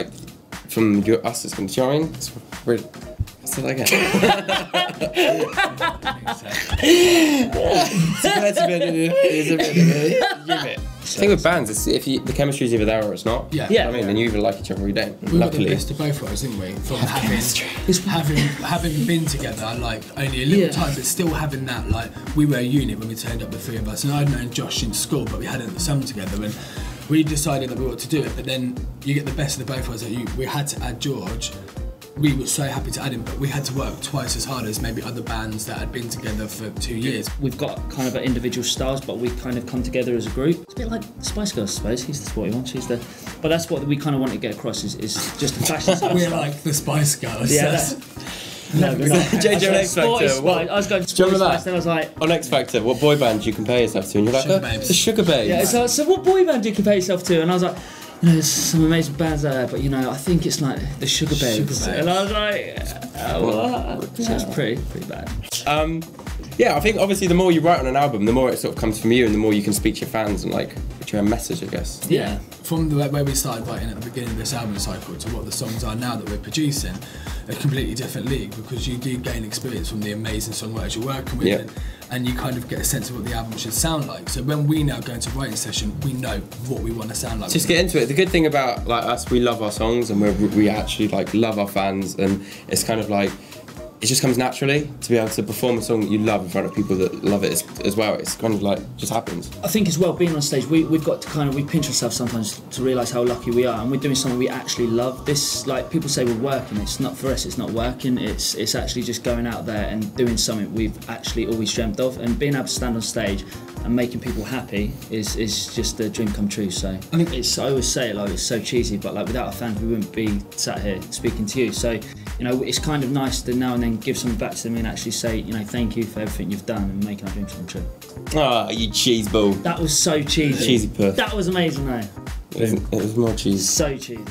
like from us, it's going to join. We're say that again. The thing with bands is if the chemistry is either there or it's not. Yeah. You know what I mean, then you either like each other or you don't. We got the best of both worlds, didn't we? From having been together like only a little time, but still having that, like, we were a unit when we turned up, the three of us, and I'd known Josh in school, but we hadn't sung together, and we decided that we ought to do it. But then you get the best of the both worlds. That we had to add George. We were so happy to add him, but we had to work twice as hard as maybe other bands that had been together for 2 years. We've got kind of our individual styles, but we kind of come together as a group. It's a bit like Spice Girls, I suppose. He's the sporty one, she's the... But that's what we kind of want to get across, is just the fashion style. We're like the Spice Girls. Yeah, no, we're not. JJ on X Factor. I was going to Sporty Spice, then I was like... On X Factor, what boy band do you compare yourself to? And you're like, the Sugar Babes. Yeah, so what boy band do you compare yourself to? And I was like... You know, there's some amazing bands out there, but you know, I think it's like the Sugar Babes. And I was like, what? So it's pretty bad. Yeah, I think obviously the more you write on an album, the more it sort of comes from you, and the more you can speak to your fans and like put your own message, I guess. Yeah. From where we started writing at the beginning of this album cycle to what the songs are now that we're producing, a completely different league, because you do gain experience from the amazing songwriters you're working with, and you kind of get a sense of what the album should sound like. So when we now go into a writing session, we know what we want to sound like. Just get into it. The good thing about like us, we love our songs, and we actually like love our fans, and it's kind of like, it just comes naturally to be able to perform a song that you love in front of people that love it as well. It's kind of like, just happens. I think as well, being on stage, we've got to we pinch ourselves sometimes to realise how lucky we are, and we're doing something we actually love. This, like, people say we're working, it's not, for us, it's not working, it's actually just going out there and doing something we've actually always dreamt of, and being able to stand on stage and making people happy is just a dream come true. So I think I always say it like it's so cheesy, but like without our fans we wouldn't be sat here speaking to you. So you know, it's kind of nice to now and then give something back to them and actually say, you know, thank you for everything you've done and making our dreams come true. Ah, you cheese ball. That was so cheesy. Cheesy puss. That was amazing though. It was more cheesy. So cheesy.